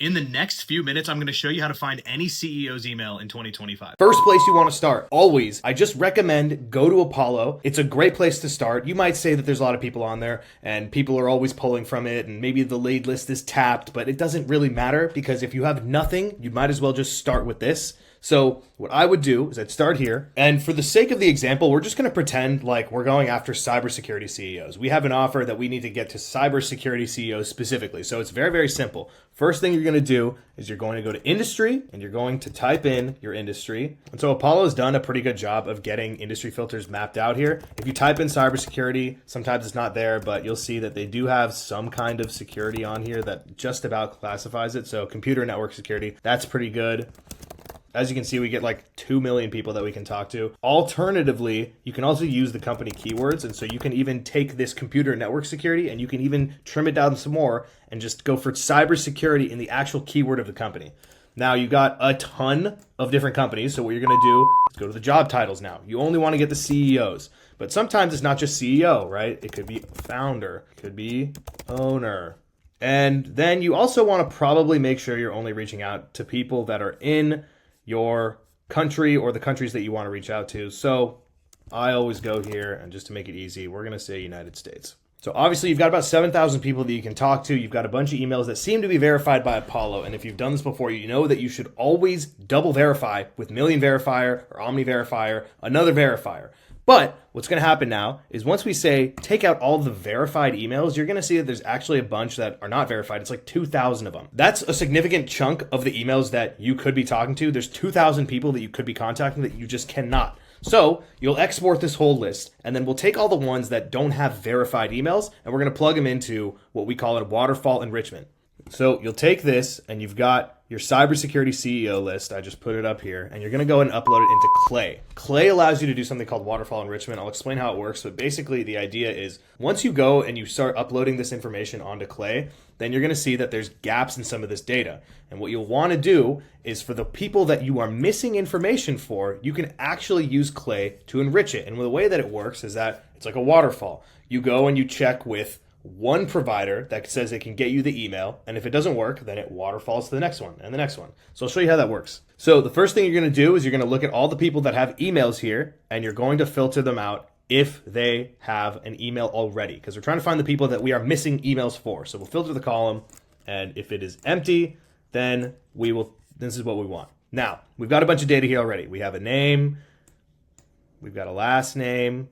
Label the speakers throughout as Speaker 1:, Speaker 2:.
Speaker 1: In the next few minutes, I'm going to show you how to find any CEO's email in 2025.
Speaker 2: First place you want to start, always, I just recommend go to Apollo. It's a great place to start. You might say that there's a lot of people on there and people are always pulling from it and maybe the lead list is tapped, but it doesn't really matter because if you have nothing, you might as well just start with this. So what I would do is I'd start here. And for the sake of the example, we're just going to pretend like we're going after cybersecurity CEOs. We have an offer that we need to get to cybersecurity CEOs specifically. So it's very, very simple. First thing you're going to do is you're going to go to industry and you're going to type in your industry. And so Apollo has done a pretty good job of getting industry filters mapped out here. If you type in cybersecurity, sometimes it's not there, but you'll see that they do have some kind of security on here that just about classifies it. So computer network security, that's pretty good. As you can see, we get like 2 million people that we can talk to. Alternatively, you can also use the company keywords. And so you can even take this computer network security and you can even trim it down some more and just go for cybersecurity in the actual keyword of the company. Now you got a ton of different companies. So what you're going to do is go to the job titles now. You only want to get the CEOs, but sometimes it's not just CEO, right? It could be founder, it could be owner. And then you also want to probably make sure you're only reaching out to people that are in your country or the countries that you want to reach out to. So I always go here, and just to make it easy, we're going to say United States. So obviously you've got about 7,000 people that you can talk to. You've got a bunch of emails that seem to be verified by Apollo. And if you've done this before, you know that you should always double verify with Million Verifier or Omni Verifier, another verifier. But what's going to happen now is once we say take out all the verified emails, you're going to see that there's actually a bunch that are not verified. It's like 2,000 of them. That's a significant chunk of the emails that you could be talking to. There's 2,000 people that you could be contacting that you just cannot. So you'll export this whole list, and then we'll take all the ones that don't have verified emails, and we're going to plug them into what we call a waterfall enrichment. So you'll take this, and you've got your cybersecurity CEO list. I just put it up here, and you're going to go and upload it into Clay. Clay allows you to do something called waterfall enrichment. I'll explain how it works, but basically the idea is once you go and you start uploading this information onto Clay, then you're going to see that there's gaps in some of this data. And what you'll want to do is for the people that you are missing information for, you can actually use Clay to enrich it. And the way that it works is that it's like a waterfall. You go and you check with one provider that says it can get you the email, and if it doesn't work, then it waterfalls to the next one and the next one. So I'll show you how that works. So the first thing you're going to do is you're going to look at all the people that have emails here, and you're going to filter them out if they have an email already, because we're trying to find the people that we are missing emails for. So we'll filter the column, and if it is empty, then this is what we want. Now, we've got a bunch of data here already. We have a name, we've got a last name.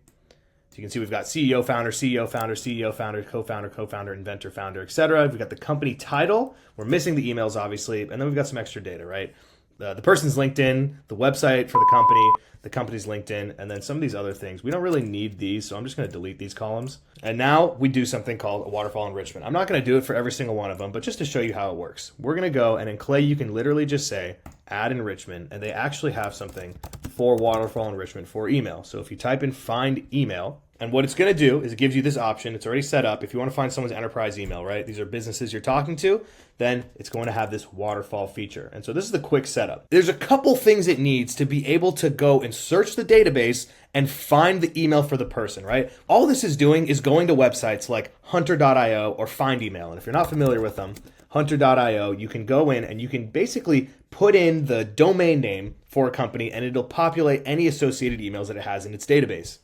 Speaker 2: You can see we've got CEO, founder, CEO, founder, CEO, founder, co-founder, co-founder, inventor, founder, etc. We've got the company title. We're missing the emails, obviously. And then we've got some extra data, right? The person's LinkedIn, the website for the company's LinkedIn, and then some of these other things. We don't really need these, so I'm just going to delete these columns. And now we do something called a waterfall enrichment. I'm not going to do it for every single one of them, but just to show you how it works. We're going to go, and in Clay, you can literally just say add enrichment, and they actually have something for waterfall enrichment for email. So if you type in find email, and what it's going to do is it gives you this option. It's already set up. If you want to find someone's enterprise email, right? These are businesses you're talking to, then it's going to have this waterfall feature. And so this is the quick setup. There's a couple things it needs to be able to go and search the database and find the email for the person, right? All this is doing is going to websites like hunter.io or find email. And if you're not familiar with them, hunter.io, you can go in and you can basically put in the domain name for a company and it'll populate any associated emails that it has in its database.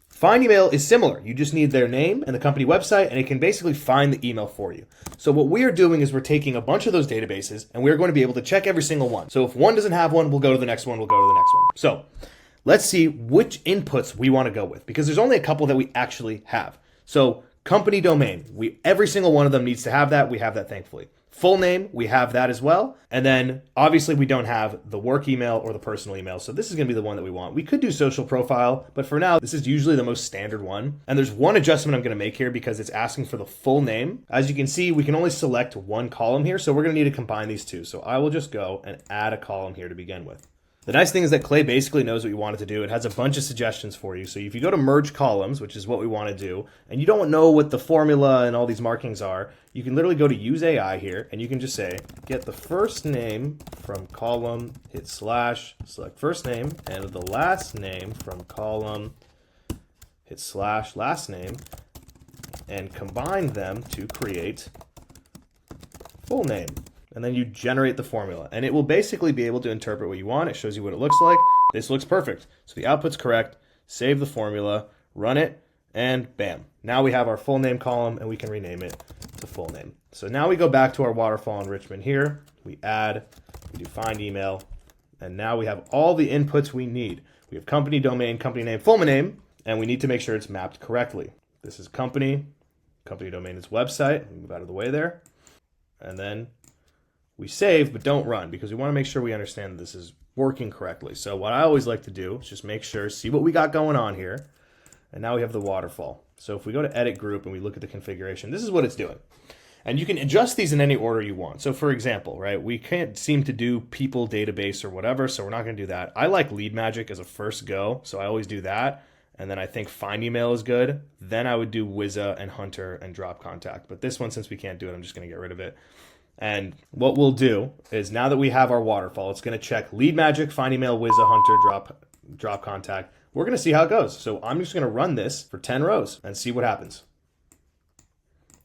Speaker 2: Find email is similar. You just need their name and the company website, and it can basically find the email for you. So what we are doing is we're taking a bunch of those databases, and we're going to be able to check every single one. So if one doesn't have one, we'll go to the next one, we'll go to the next one. So let's see which inputs we want to go with, because there's only a couple that we actually have. So company domain, every single one of them needs to have that. We have that, thankfully. Full name, we have that as well. And then obviously we don't have the work email or the personal email. So this is going to be the one that we want. We could do social profile, but for now, this is usually the most standard one. And there's one adjustment I'm going to make here because it's asking for the full name. As you can see, we can only select one column here. So we're going to need to combine these two. So I will just go and add a column here to begin with. The nice thing is that Clay basically knows what you want it to do. It has a bunch of suggestions for you. So if you go to merge columns, which is what we want to do, and you don't know what the formula and all these markings are, you can literally go to use AI here, and you can just say, get the first name from column, hit slash, select first name, and the last name from column, hit slash, last name, and combine them to create full name. and then you generate the formula. And it will basically be able to interpret what you want. It shows you what it looks like. This looks perfect. So the output's correct. Save the formula, run it, and bam. Now we have our full name column, and we can rename it to full name. So now we go back to our waterfall enrichment here. We add, we do find email, and now we have all the inputs we need. We have company, domain, company name, full name, and we need to make sure it's mapped correctly. This is company domain is website. We move out of the way there. And then we save, but don't run, because we want to make sure we understand that this is working correctly. So what I always like to do is just make sure, see what we got going on here. And now we have the waterfall. So if we go to edit group and we look at the configuration, this is what it's doing. And you can adjust these in any order you want. So for example, right, we can't seem to do people database or whatever, so we're not going to do that. I like Lead Magic as a first go, so I always do that. And then I think find email is good. Then I would do Wizza and Hunter and drop contact. But this one, since we can't do it, I'm just going to get rid of it. And what we'll do is, now that we have our waterfall, it's going to check Lead Magic, find email, Wizza, Hunter, drop contact. We're going to see how it goes. So I'm just going to run this for 10 rows and see what happens.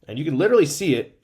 Speaker 2: And you can literally see it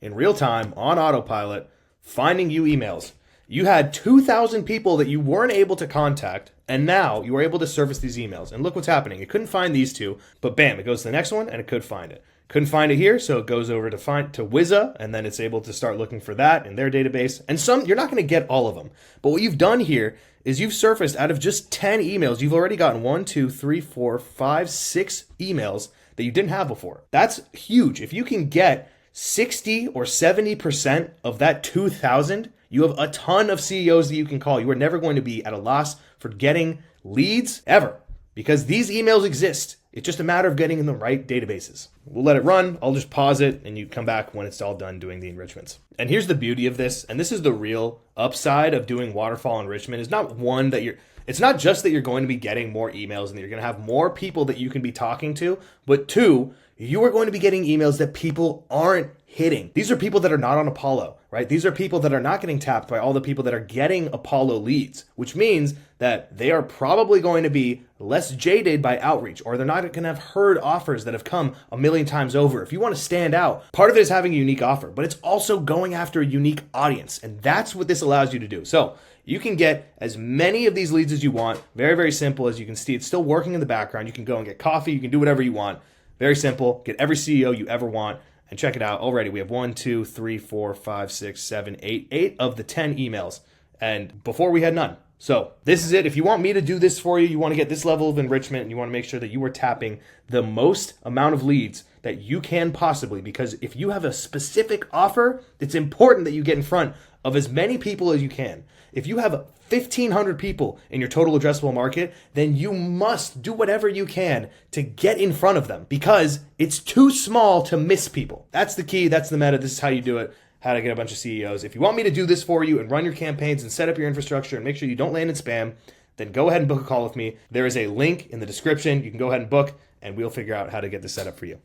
Speaker 2: in real time on autopilot, finding you emails. You had 2,000 people that you weren't able to contact, and now you are able to surface these emails. And look what's happening. It couldn't find these two, but bam, it goes to the next one, and it could find it. Couldn't find it here, so it goes over to Wizza, and then it's able to start looking for that in their database. And some, you're not going to get all of them. But what you've done here is you've surfaced, out of just 10 emails, you've already gotten 1, 2, 3, 4, 5, 6 emails that you didn't have before. That's huge. If you can get 60 or 70% of that 2,000, you have a ton of CEOs that you can call. You are never going to be at a loss for getting leads ever, because these emails exist. It's just a matter of getting in the right databases. We'll let it run. I'll just pause it, and you come back when it's all done doing the enrichments. And here's the beauty of this, and this is the real upside of doing waterfall enrichment, is not one that it's not just that you're going to be getting more emails and that you're going to have more people that you can be talking to, but two, you are going to be getting emails that people aren't hitting. These are people that are not on Apollo, right? These are people that are not getting tapped by all the people that are getting Apollo leads, which means that they are probably going to be less jaded by outreach, or they're not going to have heard offers that have come a million times over. If you want to stand out, part of it is having a unique offer, but it's also going after a unique audience. And that's what this allows you to do. So you can get as many of these leads as you want. Very, very simple. As you can see, it's still working in the background. You can go and get coffee. You can do whatever you want. Very simple. Get every CEO you ever want. And check it out. Already we have 1, 2, 3, 4, 5, 6, 7, 8 of the 10 emails. And before we had none. So this is it. If you want me to do this for you, you want to get this level of enrichment, and you want to make sure that you are tapping the most amount of leads that you can possibly, because if you have a specific offer, it's important that you get in front of as many people as you can. If you have 1,500 people in your total addressable market, then you must do whatever you can to get in front of them, because it's too small to miss people. That's the key. That's the meta. This is how you do it. How to get a bunch of CEOs. If you want me to do this for you and run your campaigns and set up your infrastructure and make sure you don't land in spam, then go ahead and book a call with me. There is a link in the description. You can go ahead and book, and we'll figure out how to get this set up for you.